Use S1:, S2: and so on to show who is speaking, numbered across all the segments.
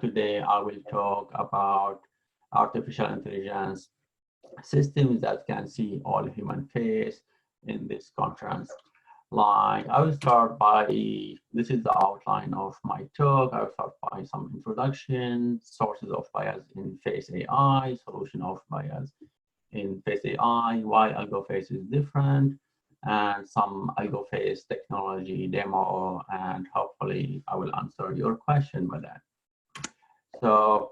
S1: Today I will talk about artificial intelligence systems that can see all human face in this conference. I will start by, this is the outline of my talk. I will start by some introduction, sources of bias in face AI, solution of bias in face AI, why AlgoFace is different, and some AlgoFace technology demo, and hopefully I will answer your question by that. So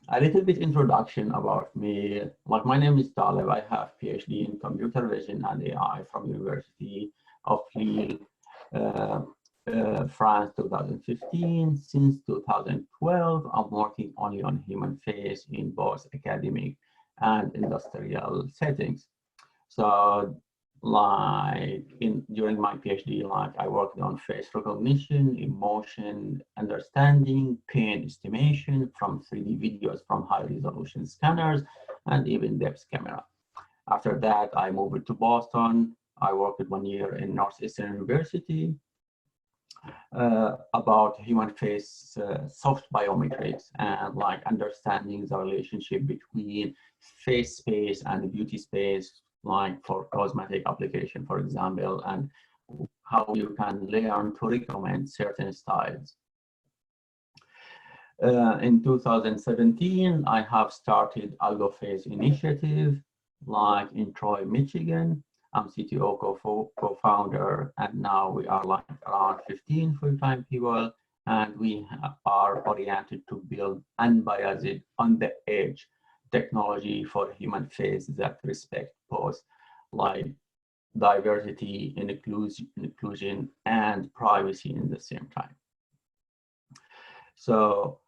S1: a little bit introduction about me. My name is Taleb. I have PhD in computer vision and AI from University of Lille, France, 2015. Since 2012, I'm working only on human face in both academic and industrial settings. So during my PhD, I worked on face recognition, emotion understanding, pain estimation from 3D videos from high resolution scanners, and even depth camera. After that, I moved to Boston. I worked 1 year in Northeastern University about human face soft biometrics and understanding the relationship between face space and beauty space, for cosmetic application, for example, and how you can learn to recommend certain styles. In 2017, I have started AlgoFace initiative, in Troy, Michigan. I'm CTO co-founder, and now we are around 15 full-time people, and we are oriented to build unbiased, on the edge technology for human face that respect both diversity, inclusion, and privacy in the same time. So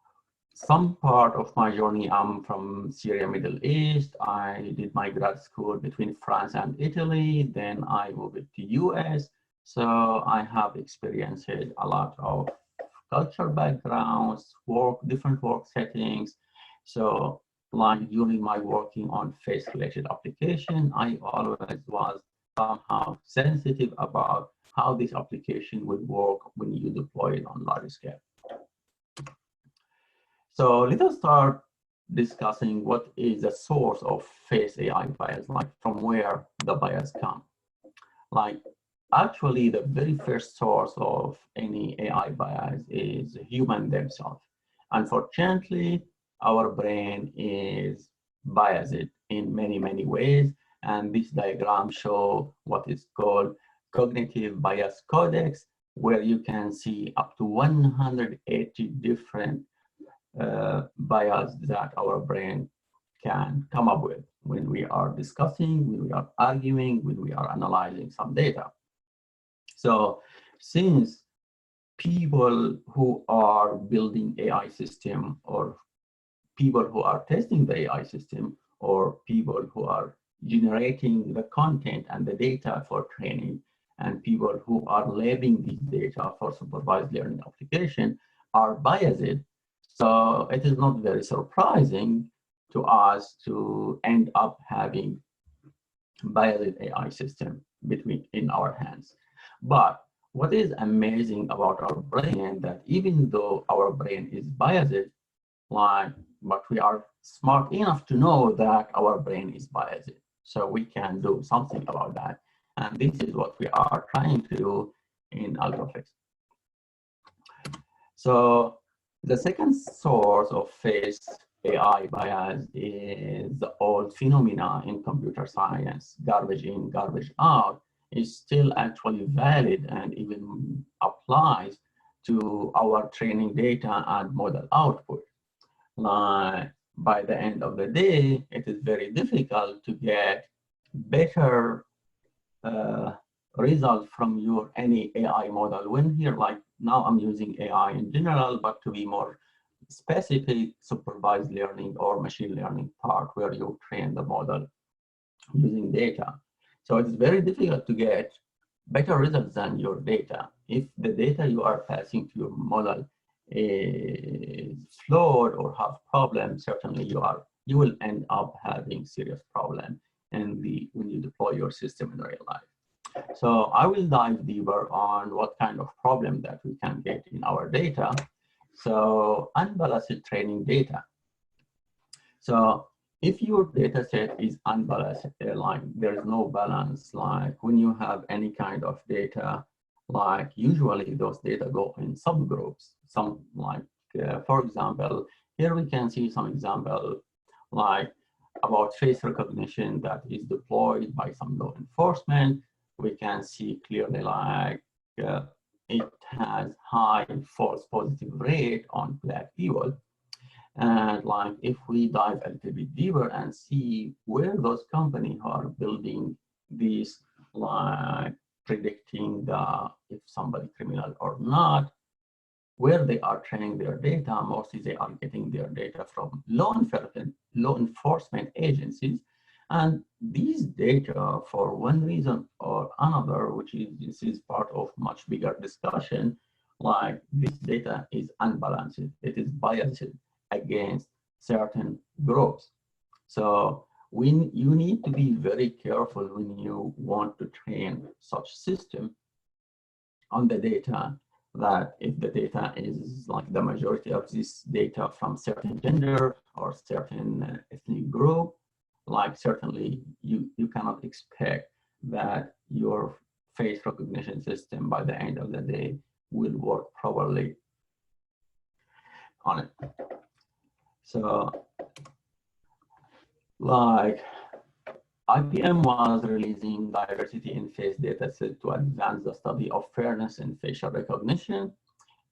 S1: some part of my journey, I'm from Syria, Middle East. I did my grad school between France and Italy. Then I moved to US. So I have experienced a lot of cultural backgrounds, different work settings. So during my working on face-related application, I always was somehow sensitive about how this application would work when you deploy it on large scale. So let us start discussing what is the source of face AI bias, from where the bias come. Actually, the very first source of any AI bias is human themselves. Unfortunately, our brain is biased in many, many ways. And this diagram shows what is called cognitive bias codex, where you can see up to 180 different bias that our brain can come up with when we are discussing, when we are arguing, when we are analyzing some data. So since people who are building AI system, or people who are testing the AI system, or people who are generating the content and the data for training, and people who are labeling these data for supervised learning application are biased, so it is not very surprising to us to end up having biased AI system in our hands. But what is amazing about our brain, that even though our brain is biased, but we are smart enough to know that our brain is biased. So we can do something about that. And this is what we are trying to do in AlgoFace. So the second source of face AI bias is the old phenomena in computer science, garbage in, garbage out, is still actually valid and even applies to our training data and model output. By the end of the day, it is very difficult to get better result from any AI model. When here, now I'm using AI in general, but to be more specific, supervised learning or machine learning part where you train the model using data. So it's very difficult to get better results than your data. If the data you are passing to your model is flawed or have problems, certainly you will end up having serious problem when you deploy your system in real life. So I will dive deeper on what kind of problem that we can get in our data. So unbalanced training data. So if your data set is unbalanced, like there's no balance, like when you have any kind of data, like usually those data go in subgroups. Some like, for example, here we can see some example like about face recognition that is deployed by some law enforcement. We can see clearly like it has high false positive rate on black people. And like if we dive a little bit deeper and see where those companies are building these, like predicting the if somebody criminal or not, where they are training their data, mostly they are getting their data from law enforcement agencies. And these data, for one reason or another, which is this is part of much bigger discussion, like this data is unbalanced, it is biased against certain groups. So when you need to be very careful when you want to train such system on the data, that if the data is like the majority of this data from certain gender or certain ethnic group, like certainly you cannot expect that your face recognition system by the end of the day will work properly on it. So like IBM was releasing diversity in face dataset to advance the study of fairness in facial recognition.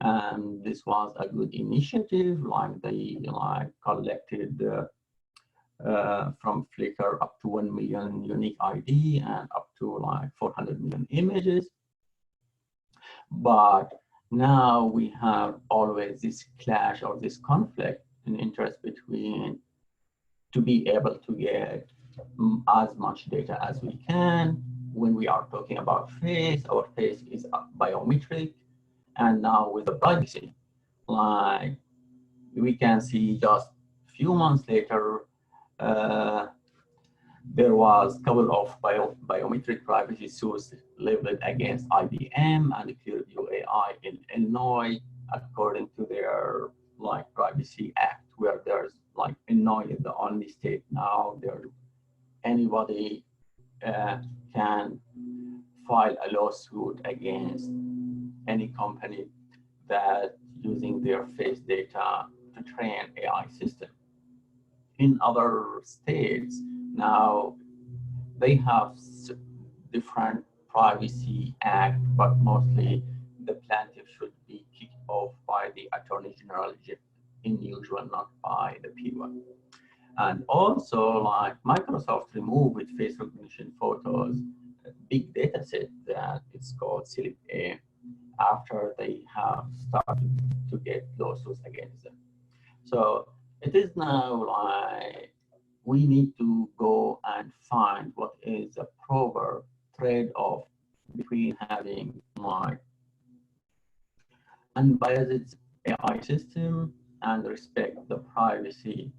S1: And this was a good initiative, like they collected from Flickr up to 1 million unique ID and up to like 400 million images. But now we have always this clash or this conflict in interest between to be able to get as much data as we can. When we are talking about face, our face is biometric. And now with the privacy, like we can see just a few months later, there was a couple of biometric privacy suits leveled against IBM and Clearview AI in Illinois, according to their like Privacy Act, where there's like Illinois is the only state now there anybody can file a lawsuit against any company that using their face data to train AI system. In other states now, they have different privacy act, but mostly the plaintiff should be kicked off by the attorney general in usual, not by the people. And also, like Microsoft removed with face recognition photos a big data set that it's called Slip A after they have started to get lawsuits against them. So it is now like we need to go and find what is a proper trade-off between having like unbiased AI system and respect the privacy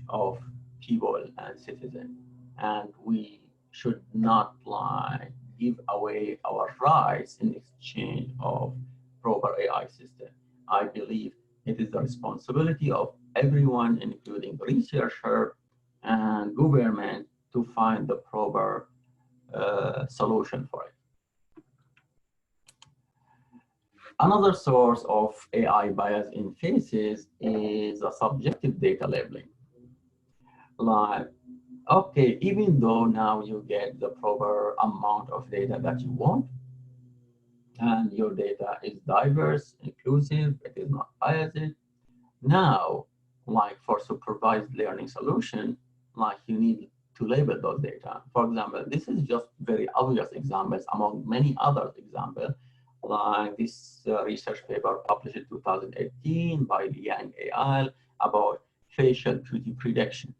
S1: of people and citizens. And we should not like give away our rights in exchange of proper AI system. I believe it is the responsibility of everyone, including researcher and government, to find the proper solution for it. Another source of AI bias in faces is a subjective data labeling. Like, okay, even though now you get the proper amount of data that you want, and your data is diverse, inclusive, it is not biased. Now, like for supervised learning solution, like you need to label those data. For example, this is just very obvious examples among many other examples, like this research paper published in 2018 by Liang et al. About facial beauty prediction.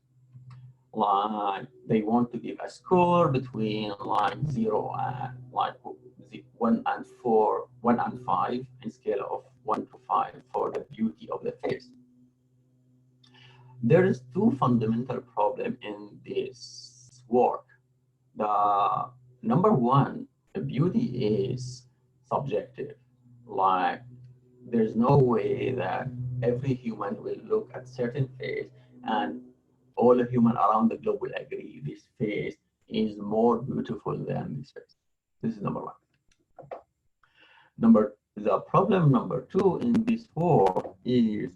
S1: Like they want to give a score between like 0 and like 1 and 5 in scale of 1 to 5 for the beauty of the face. There is two fundamental problems in this work. The number one, the beauty is subjective. Like There's no way that every human will look at certain face and all the human around the globe will agree this face is more beautiful than this face. This is number one. The problem number two in this war is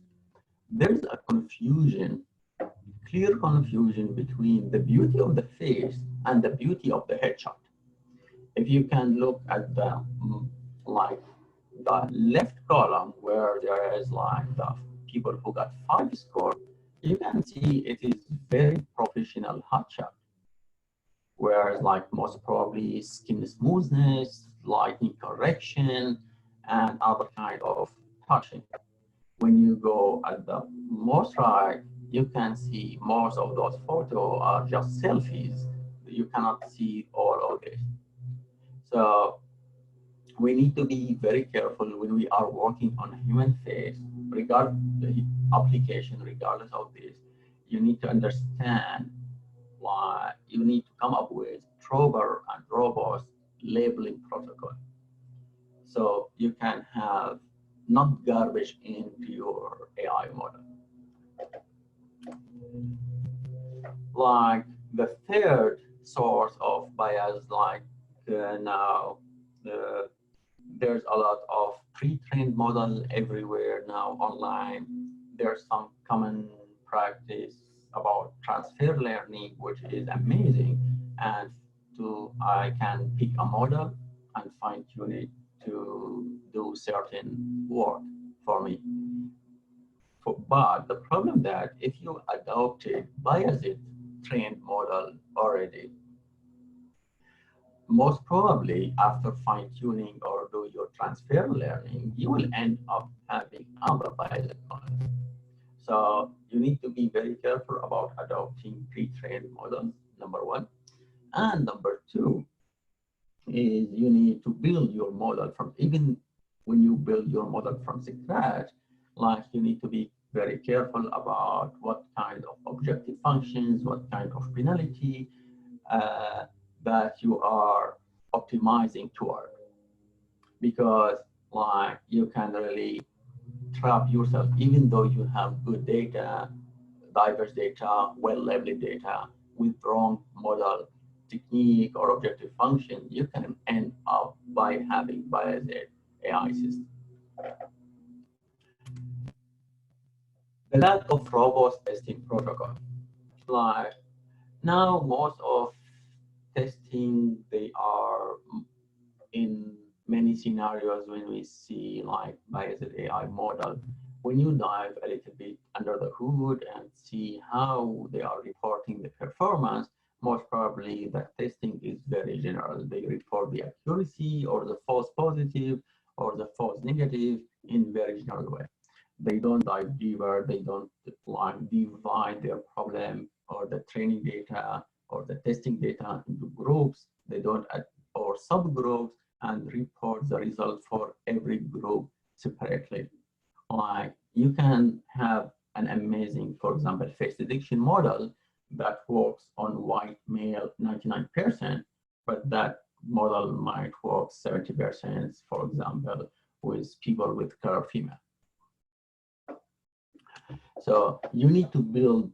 S1: there's a confusion, clear confusion between the beauty of the face and the beauty of the headshot. If you can look at the like the left column where there is like the people who got 5 score, you can see it is very professional headshot. Whereas like most probably skin smoothness, lighting correction, and other kind of touching. When you go at the most right, you can see most of those photos are just selfies. You cannot see all of this. So we need to be very careful when we are working on human face, regardless the application, regardless of this. You need to understand why you need to come up with proper and robust labeling protocol. So you can have not garbage into your AI model. Like the third source of bias, like now there's a lot of pre-trained model everywhere now online. There's some common practice about transfer learning, which is amazing. And I can pick a model and fine tune it to do certain work for me. But the problem that if you adopted biased trained model already, most probably after fine tuning or do your transfer learning, you will end up having other biased models. So you need to be very careful about adopting pre-trained models, number one. And number two is you need to build your model from, even when you build your model from scratch, like you need to be very careful about what kind of objective functions, what kind of penalty uh, that you are optimizing toward. Because like you can really trap yourself, even though you have good data, diverse data, well-labeled data, with wrong model technique or objective function, you can end up by having biased AI system. The lack of robust testing protocol. Like now, most of testing, they are in many scenarios when we see like biased AI model, when you dive a little bit under the hood and see how they are reporting the performance, most probably the testing is very general. They report the accuracy or the false positive or the false negative in very general way. They don't dive deeper, they don't like divide their problem or the training data or the testing data into groups. They don't add or subgroups and report the result for every group separately. Like you can have an amazing, for example, face detection model that works on white male 99%, but that model might work 70%, for example, with people with curved female. So you need to build,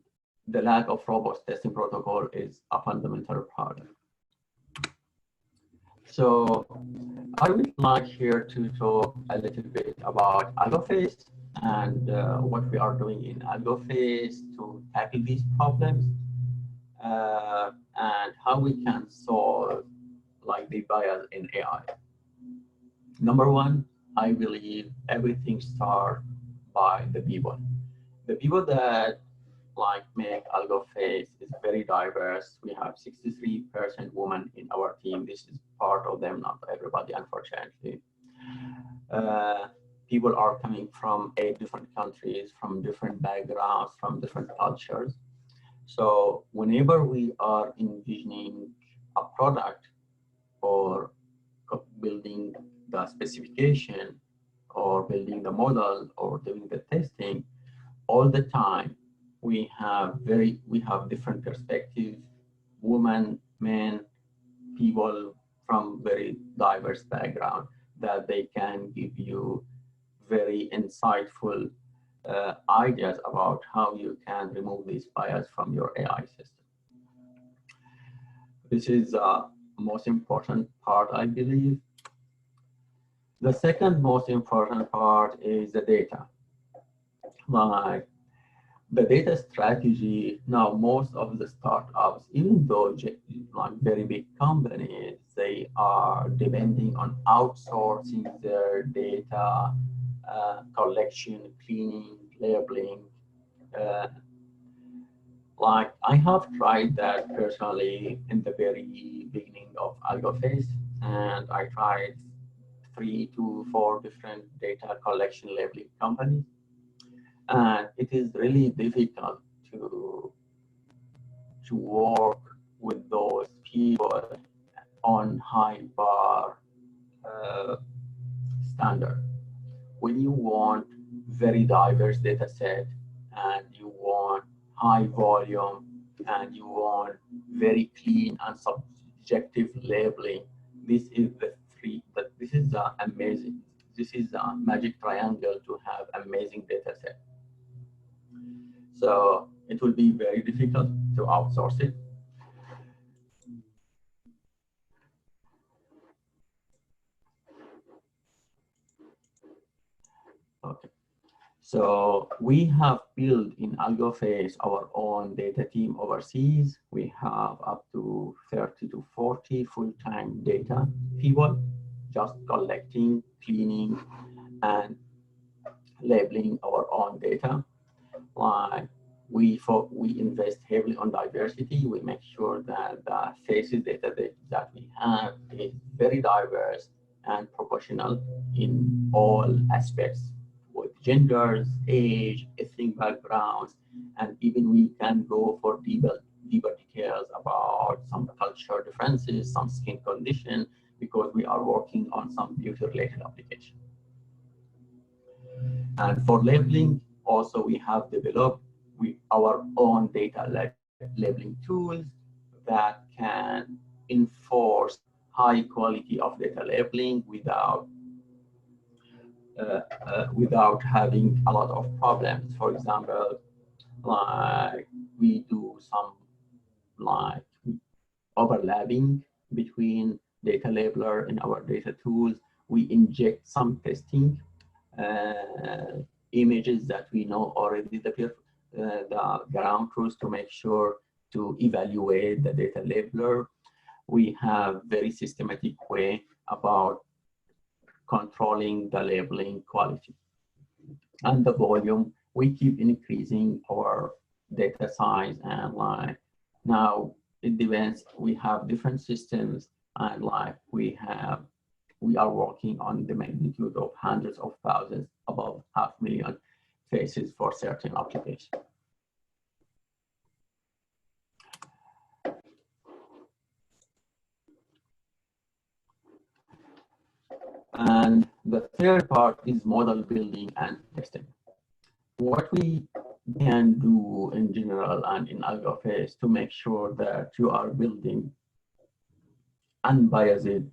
S1: the lack of robust testing protocol is a fundamental problem. So I would like here to talk a little bit about AlgoFace and what we are doing in AlgoFace to tackle these problems and how we can solve like the bias in AI. Number one, I believe everything starts by the people. The people that like make AlgoFace is very diverse. We have 63% women in our team. This is part of them, not everybody, unfortunately. Uh, People are coming from 8 different countries, from different backgrounds, from different cultures. So whenever we are envisioning a product or building the specification or building the model or doing the testing, all the time we have different perspectives, women, men, people from very diverse background, that they can give you very insightful ideas about how you can remove these bias from your AI system. This is the most important part, I believe. The second most important part is the data. Like the data strategy, now most of the startups, even though like very big companies, they are depending on outsourcing their data collection, cleaning, labeling. Uh, like I have tried that personally in the very beginning of AlgoFace, and I tried 3 to 4 different data collection labeling companies. And it is really difficult to work with those people on high bar uh, standard. When you want very diverse data set and you want high volume and you want very clean and subjective labeling, this is the three, but this is amazing. This is a magic triangle to have amazing data set. So it will be very difficult to outsource it. Okay. So we have built in AlgoFace our own data team overseas. We have up to 30 to 40 full-time data people just collecting, cleaning, and labeling our own data. Like we invest heavily on diversity. We make sure that the faces data that we have is very diverse and proportional in all aspects, with genders, age, ethnic backgrounds, and even we can go for deeper details about some culture differences, some skin condition, because we are working on some beauty-related application. And for labeling, also we have developed our own data labeling tools that can enforce high quality of data labeling without having a lot of problems. For example, like we do some like overlapping between data labeler and our data tools. We inject some testing images that we know already the ground truth to make sure to evaluate the data labeler. We have very systematic way about controlling the labeling quality and the volume. We keep increasing our data size, and like now it depends. We have different systems, and like we are working on the magnitude of hundreds of thousands, above 500,000 faces for certain applications. And the third part is model building and testing. What we can do in general and in AlgoFace to make sure that you are building unbiased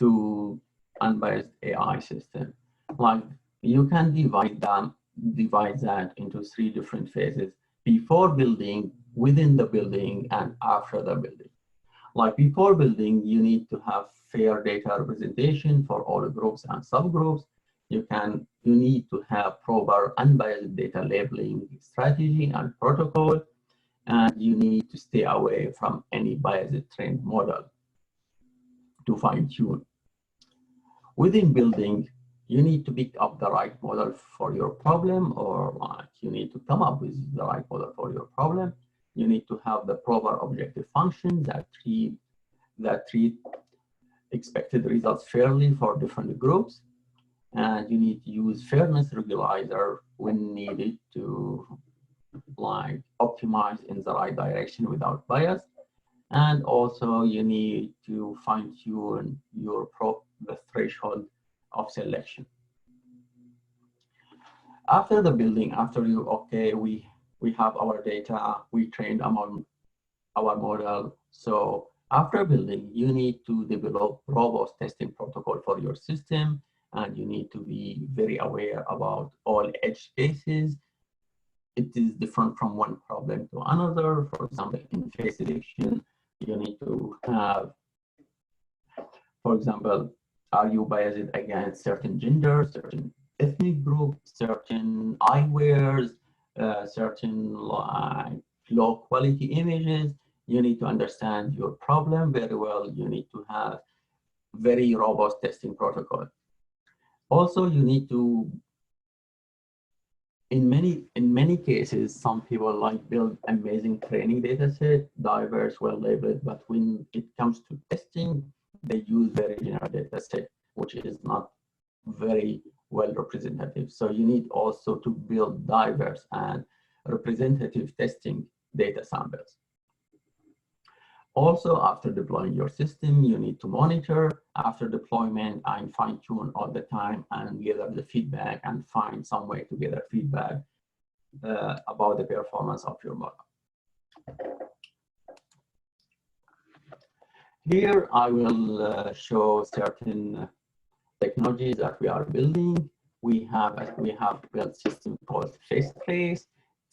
S1: to unbiased AI system. Like you can divide that into 3 different phases: before building, within the building, and after the building. Like before building, you need to have fair data representation for all groups and subgroups. You need to have proper unbiased data labeling strategy and protocol, and you need to stay away from any biased trained model to fine tune. Within building, you need to pick up the right model for your problem, or like you need to come up with the right model for your problem. You need to have the proper objective function that treat expected results fairly for different groups. And you need to use fairness regularizar when needed to like optimize in the right direction without bias. And also you need to fine tune the threshold of selection. After the building, we have our data, we trained our model. So after building, you need to develop robust testing protocol for your system and you need to be very aware about all edge cases. It is different from one problem to another. For example, in face detection, you need to have, for example, are you biased against certain gender, certain ethnic group, certain eyewears, certain like low quality images? You need to understand your problem very well. You need to have very robust testing protocol. Also, you need to, in many cases, some people like build amazing training data set, diverse, well labeled, but when it comes to testing, they use very general data set, which is not very well representative. So you need also to build diverse and representative testing data samples. Also, after deploying your system, you need to monitor after deployment and fine tune all the time and gather the feedback and find some way to gather feedback about the performance of your model. Here, I will show certain technologies that we are building. We have built a system called FaceTrace.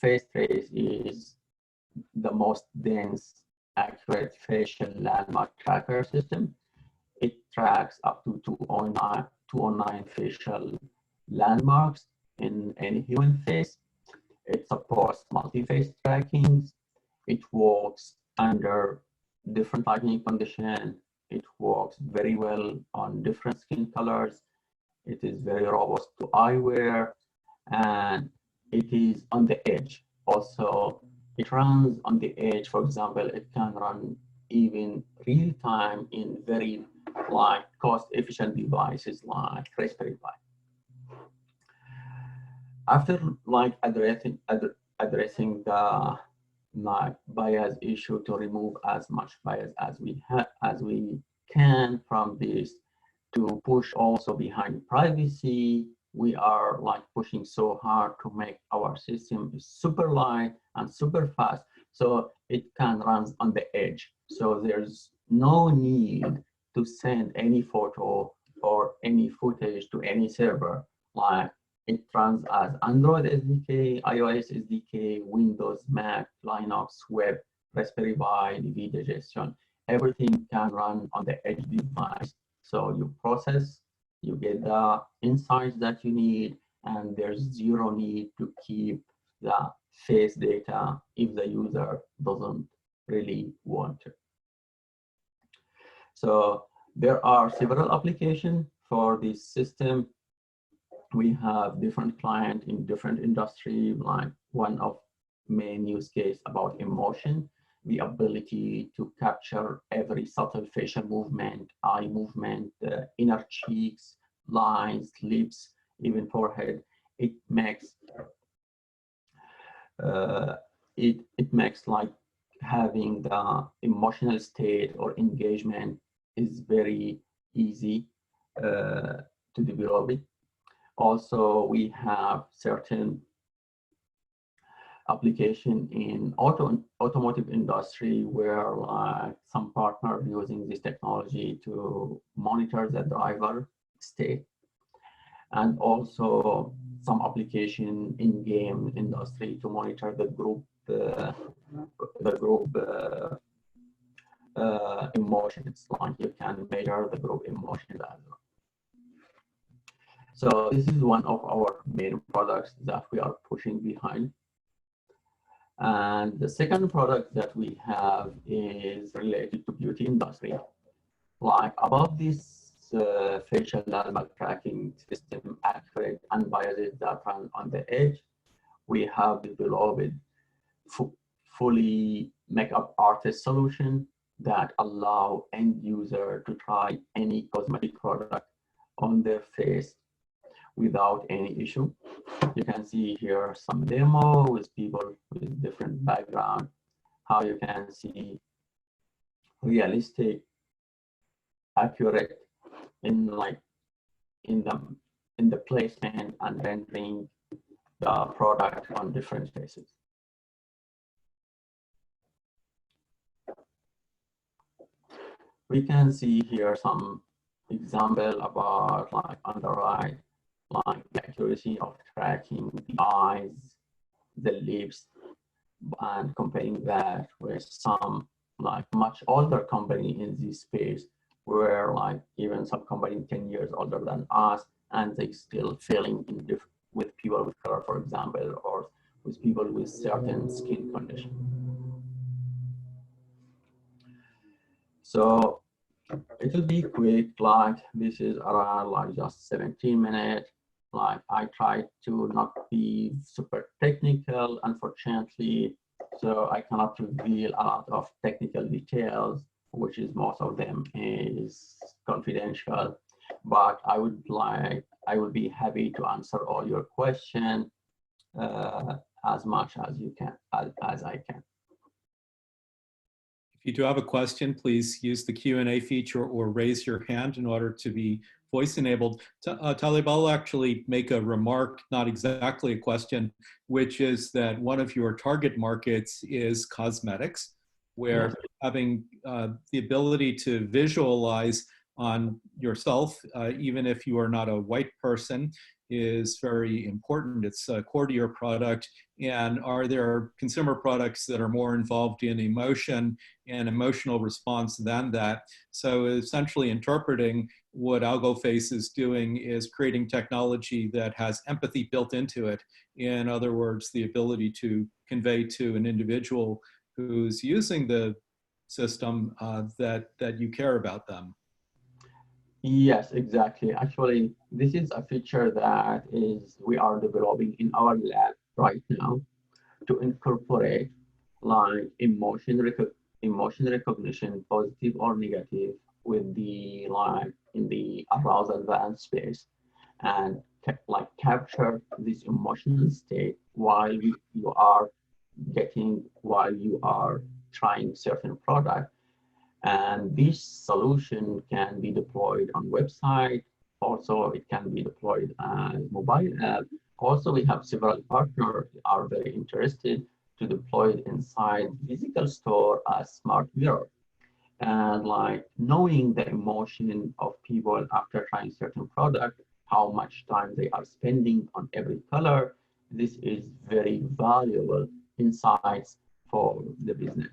S1: FaceTrace is the most dense, accurate facial landmark tracker system. It tracks up to 209 facial landmarks in any human face. It supports multi-face tracking. It works under different lighting conditions. It works very well on different skin colors. It is very robust to eyewear, and it is on the edge. Also, it runs on the edge. For example, it can run even real time in very like cost-efficient devices like Raspberry Pi. After like addressing the like bias issue to remove as much bias as we can from this, to push also behind privacy, we are like pushing so hard to make our system super light and super fast so it can run on the edge. So there's no need to send any photo or any footage to any server. Like it runs as Android SDK, iOS SDK, Windows, Mac, Linux, web, Raspberry Pi, DV digestion. Everything can run on the edge device. So you process, you get the insights that you need, and there's zero need to keep the face data if the user doesn't really want to. So there are several applications for this system. We have different clients in different industry, like one of main use case about emotion, the ability to capture every subtle facial movement, eye movement, inner cheeks, lines, lips, even forehead. It makes like having the emotional state or engagement is very easy to develop it. Also, we have certain application in automotive industry where like some partner using this technology to monitor the driver state, and also some application in game industry to monitor the group emotions. Like you can measure the group emotions as well. So this is one of our main products that we are pushing behind. And the second product that we have is related to beauty industry. Like about this facial landmark tracking system, accurate, unbiased that run on the edge, we have developed fully makeup artist solution that allow end user to try any cosmetic product on their face without any issue. You can see here some demo with people with different background, how you can see realistic, accurate in the placement and rendering the product on different faces. We can see here some example about like underwrite, like the accuracy of tracking the eyes, the lips, and comparing that with some like much older company in this space, where like even some company 10 years older than us, and they still failing in with people with color, for example, or with people with certain skin condition. So it will be quick, like this is around like just 17 minutes. Like I try to not be super technical, unfortunately, so I cannot reveal a lot of technical details, which is most of them is confidential. But I would be happy to answer all your questions as much as you can, as I can.
S2: If you do have a question, please use the Q&A feature or raise your hand in order to be voice enabled. Taleb, I'll actually make a remark, not exactly a question, which is that one of your target markets is cosmetics, where
S1: Yes.
S2: having the ability to visualize on yourself, even if you are not a white person, is very important. It's core to your product. And are there consumer products that are more involved in emotion and emotional response than that? So essentially interpreting what AlgoFace is doing is creating technology that has empathy built into it. In other words, the ability to convey to an individual who's using the system that you care about them.
S1: Yes, exactly. Actually, this is a feature that we are developing in our lab right now to incorporate like emotion recognition, positive or negative, with the like in the arousal band space, and like capture this emotional state while you are trying certain product. And this solution can be deployed on website. Also, it can be deployed as mobile app. Also, we have several partners who are very interested to deploy it inside physical store as smart mirror. And like knowing the emotion of people after trying certain product, how much time they are spending on every color, this is very valuable insights for the business.